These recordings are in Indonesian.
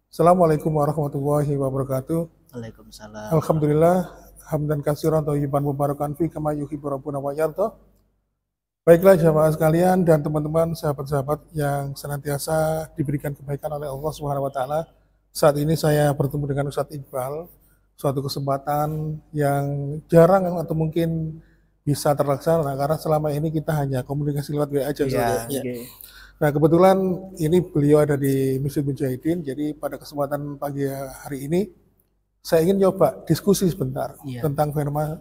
Assalamualaikum warahmatullahi wabarakatuh. Waalaikumsalam Alhamdulillah, warahmatullahi hamdan katsiran thayyiban mubarakan fi kama yuhibbu rabbuna wa yarda. Baiklah jamaah sekalian dan teman-teman sahabat-sahabat yang senantiasa diberikan kebaikan oleh Allah Subhanahu wa taala. Saat ini saya bertemu dengan Ustadz Iqbal, suatu kesempatan yang jarang atau mungkin bisa terlaksana karena selama ini kita hanya komunikasi lewat WA aja Iya, saja. Ya. nggih. Nah, kebetulan ini beliau ada di Masjid Mujahidin, jadi pada kesempatan pagi hari ini saya ingin coba diskusi sebentar Iya. tentang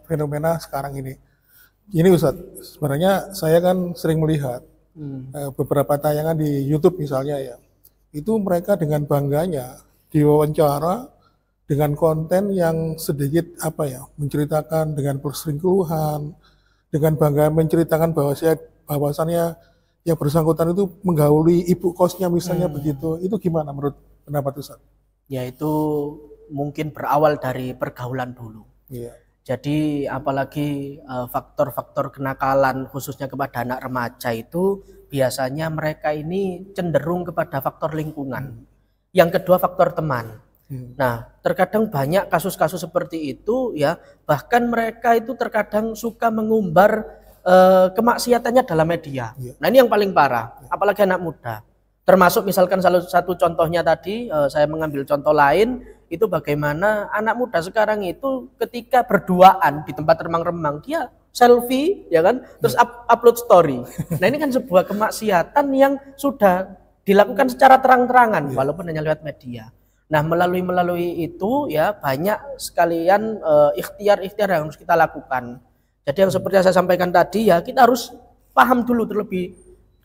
fenomena sekarang ini. Ini Ustadz, sebenarnya saya kan sering melihat beberapa tayangan di YouTube misalnya ya, itu mereka dengan bangganya diwawancara dengan konten yang sedikit menceritakan dengan perselingkuhan, dengan bangga menceritakan bahwasannya yang bersangkutan itu menggauli ibu kosnya misalnya begitu. Itu gimana menurut pendapat Ustaz? Ya itu mungkin berawal dari pergaulan dulu. Iya. Jadi apalagi faktor-faktor kenakalan khususnya kepada anak remaja itu biasanya mereka ini cenderung kepada faktor lingkungan. Yang kedua faktor teman. Nah, terkadang banyak kasus-kasus seperti itu ya, bahkan mereka itu terkadang suka mengumbar kemaksiatannya dalam media. Nah, ini yang paling parah, apalagi anak muda. Termasuk misalkan salah satu contohnya tadi, saya mengambil contoh lain, itu bagaimana anak muda sekarang itu ketika berduaan di tempat remang-remang, dia selfie, ya kan, terus upload story. Nah, ini kan sebuah kemaksiatan yang sudah dilakukan secara terang-terangan, walaupun hanya lewat media. Nah, melalui itu ya banyak sekalian ikhtiar-ikhtiar yang harus kita lakukan. Jadi yang seperti yang saya sampaikan tadi ya, kita harus paham dulu terlebih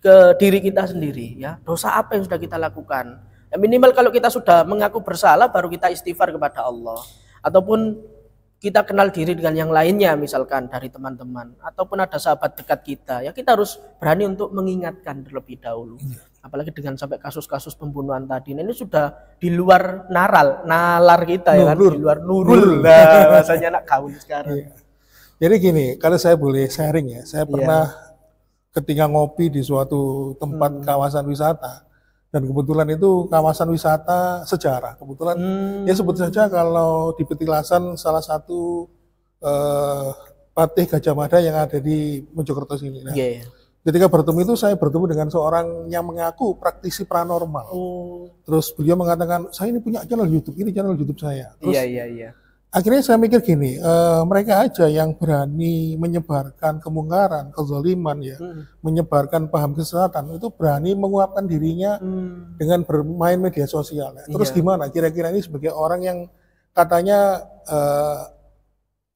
ke diri kita sendiri ya. Dosa apa yang sudah kita lakukan? Ya, minimal kalau kita sudah mengaku bersalah baru kita istighfar kepada Allah. Ataupun kita kenal diri dengan yang lainnya misalkan dari teman-teman ataupun ada sahabat dekat kita ya, kita harus berani untuk mengingatkan terlebih dahulu. Apalagi dengan sampai kasus-kasus pembunuhan tadi. Nah, ini sudah di luar nalar kita ya kan, di luar nurul. Nah, bahasanya anak gaul sekarang. Iya. Jadi gini, kalau saya boleh sharing ya, saya pernah ketika ngopi di suatu tempat kawasan wisata, dan kebetulan itu kawasan wisata sejarah. Kebetulan ya sebut saja kalau di Petilasan salah satu Patih Gajah Mada yang ada di Mojokerto sini. Nah, ketika bertemu itu saya bertemu dengan seorang yang mengaku praktisi paranormal. Terus beliau mengatakan, saya ini punya channel YouTube, ini channel YouTube saya. Terus, akhirnya saya mikir gini, mereka aja yang berani menyebarkan kemungkaran, kezaliman ya, menyebarkan paham kesesatan, itu berani menguapkan dirinya dengan bermain media sosial. Ya. Terus gimana? Kira-kira ini sebagai orang yang katanya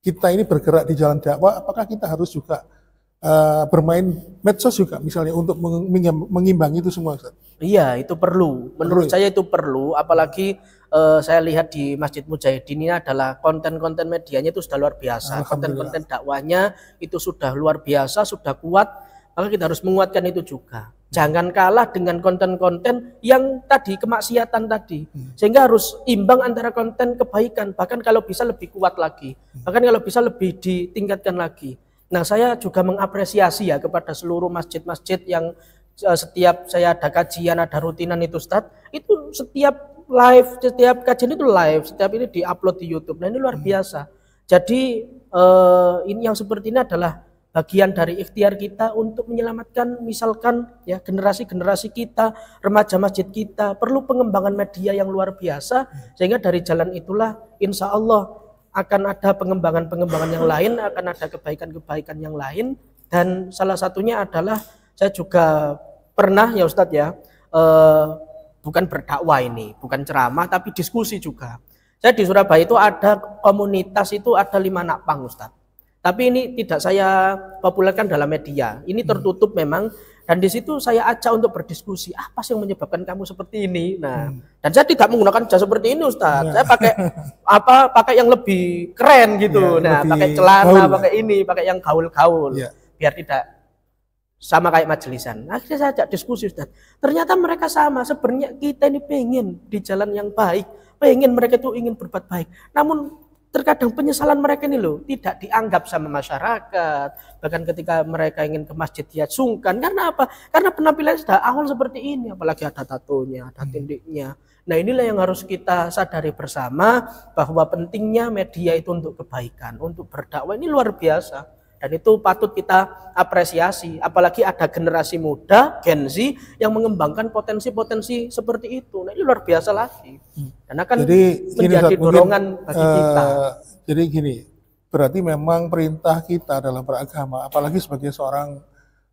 kita ini bergerak di jalan dakwah, apakah kita harus juga bermain medsos juga misalnya untuk mengimbangi itu semua, Ustaz? Iya, itu perlu. Menurut saya itu perlu, apalagi saya lihat di Masjid Mujahidin ini adalah konten-konten medianya itu sudah luar biasa. Konten-konten dakwanya itu sudah luar biasa, sudah kuat. Maka kita harus menguatkan itu juga. Jangan kalah dengan konten-konten yang tadi kemaksiatan tadi. Sehingga harus imbang antara konten kebaikan, bahkan kalau bisa lebih kuat lagi. Bahkan kalau bisa lebih ditingkatkan lagi. Nah, saya juga mengapresiasi ya kepada seluruh masjid-masjid yang setiap saya ada kajian, ada rutinan itu Ustadz, itu setiap live, setiap kajian itu live, setiap ini diupload di YouTube. Nah, ini luar biasa. Jadi ini yang seperti ini adalah bagian dari ikhtiar kita untuk menyelamatkan misalkan ya generasi-generasi kita, remaja masjid kita, perlu pengembangan media yang luar biasa sehingga dari jalan itulah insya Allah akan ada pengembangan-pengembangan yang lain, akan ada kebaikan-kebaikan yang lain, dan salah satunya adalah saya juga pernah ya Ustadz ya, bukan berdakwah ini, bukan ceramah, tapi diskusi juga. Saya di Surabaya itu ada komunitas itu ada 5 nakpang Ustadz. Tapi ini tidak saya populerkan dalam media, ini tertutup memang. Dan di situ saya ajak untuk berdiskusi, apa sih yang menyebabkan kamu seperti ini? Nah, dan saya tidak menggunakan jas seperti ini, Ustaz. Saya pakai yang lebih keren gitu. Nah, pakai celana, pakai ini, pakai yang gaul-gaul, biar tidak sama kayak majelisan. Akhirnya saya ajak diskusi, Ustaz. Ternyata mereka sama. Sebenarnya kita ini pengen di jalan yang baik, pengen mereka itu ingin berbuat baik. Namun terkadang penyesalan mereka ini loh tidak dianggap sama masyarakat, bahkan ketika mereka ingin ke masjid dia sungkan. Karena apa? Karena penampilannya sudah awal seperti ini, apalagi ada tatonya, ada tindiknya. Nah inilah yang harus kita sadari bersama, bahwa pentingnya media itu untuk kebaikan, untuk berdakwah ini luar biasa. Dan itu patut kita apresiasi, apalagi ada generasi muda, Gen Z, yang mengembangkan potensi-potensi seperti itu. Nah ini luar biasa lagi. Dan akan menjadi dorongan bagi kita. Jadi gini, berarti memang perintah kita dalam beragama, apalagi sebagai seorang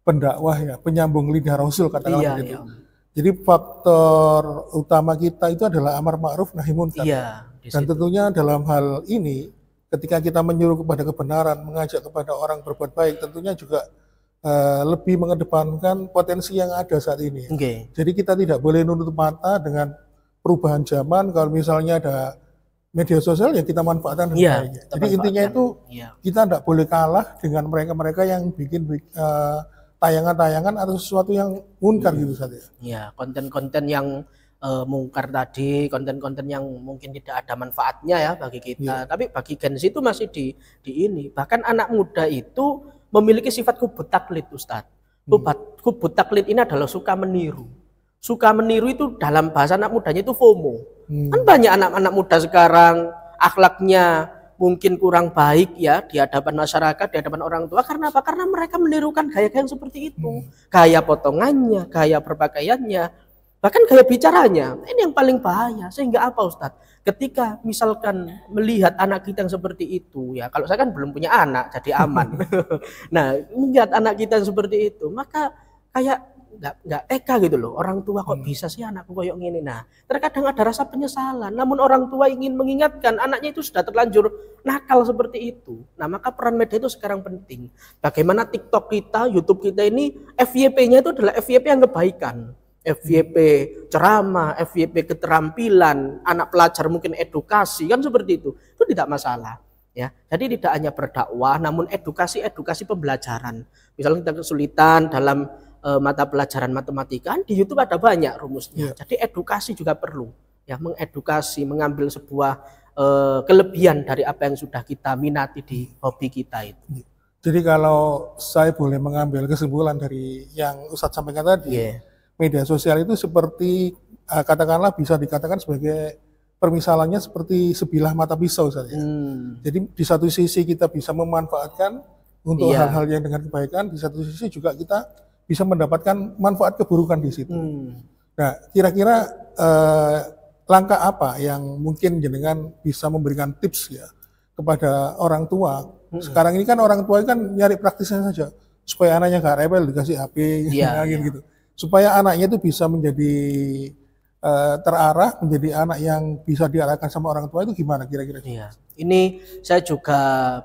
pendakwah ya, penyambung lidah Rasul katakanlah begitu. Iya. Jadi faktor utama kita itu adalah amar ma'ruf nahi munkar. Iya, dan tentunya dalam hal ini, ketika kita menyuruh kepada kebenaran, mengajak kepada orang berbuat baik, tentunya juga lebih mengedepankan potensi yang ada saat ini. Okay. Jadi kita tidak boleh nutup mata dengan perubahan zaman. Kalau misalnya ada media sosial, ya kita manfaatkan. Yeah, jadi intinya itu kita tidak boleh kalah dengan mereka-mereka yang bikin tayangan-tayangan atau sesuatu yang munkar gitu saja. Ya, konten-konten yang mungkar tadi, konten-konten yang mungkin tidak ada manfaatnya ya bagi kita. Tapi bagi Gen Z itu masih di ini. Bahkan anak muda itu memiliki sifat kubut taklid, Ustadz. Kubut taklid ini adalah suka meniru. Suka meniru itu dalam bahasa anak mudanya itu FOMO. Kan banyak anak-anak muda sekarang akhlaknya mungkin kurang baik ya di hadapan masyarakat, di hadapan orang tua. Karena apa? Karena mereka menirukan gaya-gaya yang seperti itu. Gaya potongannya, gaya berpakaiannya, bahkan gaya bicaranya. Ini yang paling bahaya. Sehingga apa Ustadz? Ketika misalkan melihat anak kita yang seperti itu, ya kalau saya kan belum punya anak, jadi aman. Nah, melihat anak kita yang seperti itu, maka kayak nggak tega gitu loh. Orang tua kok bisa sih anakku kayak gini. Nah, terkadang ada rasa penyesalan. Namun orang tua ingin mengingatkan anaknya itu sudah terlanjur nakal seperti itu. Nah, maka peran media itu sekarang penting. Bagaimana TikTok kita, YouTube kita ini FYP-nya itu adalah FYP yang kebaikan. FYP ceramah, FYP keterampilan, anak pelajar mungkin edukasi, kan seperti itu tidak masalah ya. Jadi tidak hanya berdakwah, namun edukasi pembelajaran. Misalnya kita kesulitan dalam mata pelajaran matematika, di YouTube ada banyak rumusnya. Jadi edukasi juga perlu ya, mengedukasi, mengambil sebuah kelebihan dari apa yang sudah kita minati di hobi kita itu. Jadi kalau saya boleh mengambil kesimpulan dari yang Ustadz sampaikan tadi, media sosial itu seperti katakanlah bisa dikatakan sebagai permisalannya seperti sebilah mata pisau saja. Jadi di satu sisi kita bisa memanfaatkan untuk hal-hal yang dengan kebaikan, di satu sisi juga kita bisa mendapatkan manfaat keburukan di situ. Nah, kira-kira langkah apa yang mungkin jenengan bisa memberikan tips ya kepada orang tua? Sekarang ini kan orang tua kan nyari praktisnya saja supaya anaknya gak rebel dikasih HP gitu. Supaya anaknya itu bisa menjadi terarah, menjadi anak yang bisa diarahkan sama orang tua, itu gimana kira-kira? Iya. Ini saya juga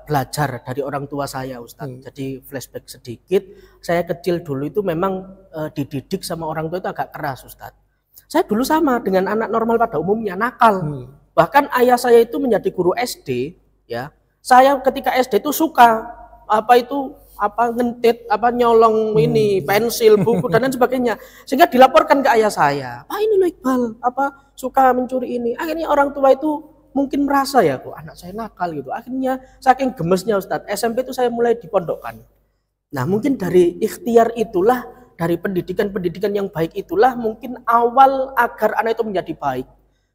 belajar dari orang tua saya, Ustadz. Jadi flashback sedikit, saya kecil dulu itu memang dididik sama orang tua itu agak keras, Ustadz. Saya dulu sama dengan anak normal pada umumnya, nakal. Bahkan ayah saya itu menjadi guru SD, ya. Saya ketika SD itu suka ngentit, nyolong ini pensil, buku dan lain sebagainya, sehingga dilaporkan ke ayah saya, Pak ini loh Iqbal suka mencuri ini. Akhirnya orang tua itu mungkin merasa ya kok anak saya nakal gitu. Akhirnya saking gemesnya Ustadz, SMP itu saya mulai dipondokkan. Nah mungkin dari ikhtiar itulah, dari pendidikan yang baik itulah mungkin awal agar anak itu menjadi baik.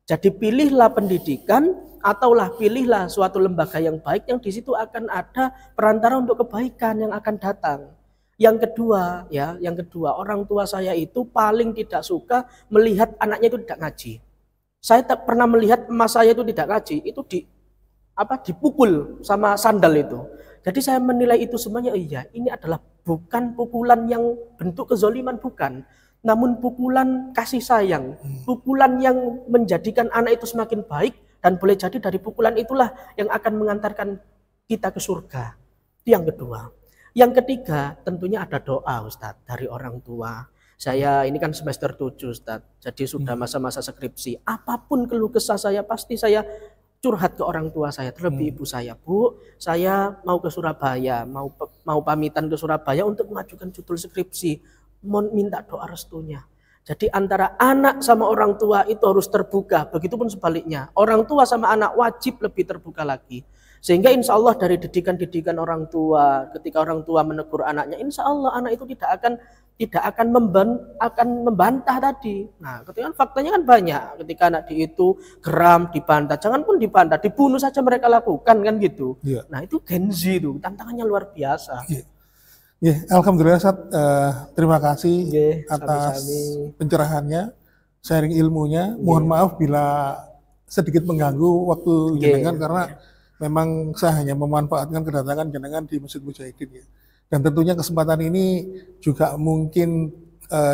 Jadi pilihlah pendidikan, ataulah pilihlah suatu lembaga yang baik yang di situ akan ada perantara untuk kebaikan yang akan datang. Yang kedua, orang tua saya itu paling tidak suka melihat anaknya itu tidak ngaji. Saya tak pernah melihat emas saya itu tidak ngaji, itu dipukul sama sandal itu. Jadi saya menilai itu semuanya, ini adalah bukan pukulan yang bentuk kezoliman, bukan. Namun pukulan kasih sayang, pukulan yang menjadikan anak itu semakin baik, dan boleh jadi dari pukulan itulah yang akan mengantarkan kita ke surga. Itu yang kedua. Yang ketiga, tentunya ada doa Ustadz dari orang tua. Saya ini kan semester 7 Ustadz, jadi sudah masa-masa skripsi. Apapun keluh kesah saya, pasti saya curhat ke orang tua saya, terlebih ibu saya. Bu, saya mau ke Surabaya, mau pamitan ke Surabaya untuk mengajukan judul skripsi. Mau minta doa restunya. Jadi antara anak sama orang tua itu harus terbuka. Begitupun sebaliknya. Orang tua sama anak wajib lebih terbuka lagi. Sehingga insya Allah dari didikan-didikan orang tua, ketika orang tua menegur anaknya, insya Allah anak itu tidak akan membantah tadi. Nah, ketika faktanya kan banyak. Ketika anak itu geram, dibantah, jangan pun dibantah, dibunuh saja mereka lakukan kan gitu. Ya. Nah, itu Gen Z itu tantangannya luar biasa. Ya. Ya, alhamdulillah Ustaz, terima kasih atas Sami-sami. pencerahannya, sharing ilmunya. Mohon maaf bila sedikit mengganggu waktu jenengan karena memang saya hanya memanfaatkan kedatangan jenengan di Masjid Mujahidin ya. Dan tentunya kesempatan ini juga mungkin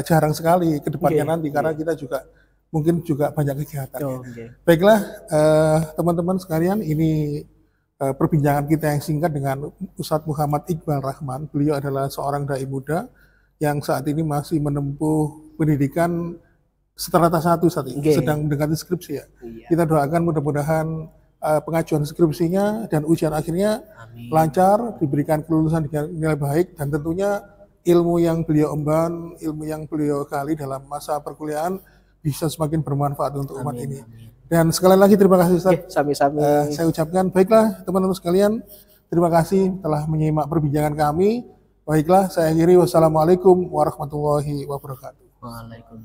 jarang sekali ke depannya nanti karena kita juga mungkin juga banyak kegiatan. Baiklah teman-teman sekalian, ini perbincangan kita yang singkat dengan Ustadz Muhammad Iqbal Rahman. Beliau adalah seorang dai muda yang saat ini masih menempuh pendidikan strata 1 saat ini, sedang mendekati skripsi ya. Kita doakan mudah-mudahan pengajuan skripsinya dan ujian akhirnya lancar, diberikan kelulusan dengan nilai baik, dan tentunya ilmu yang beliau emban, ilmu yang beliau gali dalam masa perkuliahan bisa semakin bermanfaat untuk umat ini. Dan sekali lagi terima kasih Ustaz. Sami-sami. Saya ucapkan, baiklah teman-teman sekalian, terima kasih telah menyimak perbincangan kami. Baiklah, saya akhiri, wassalamualaikum warahmatullahi wabarakatuh. Waalaikumsalam.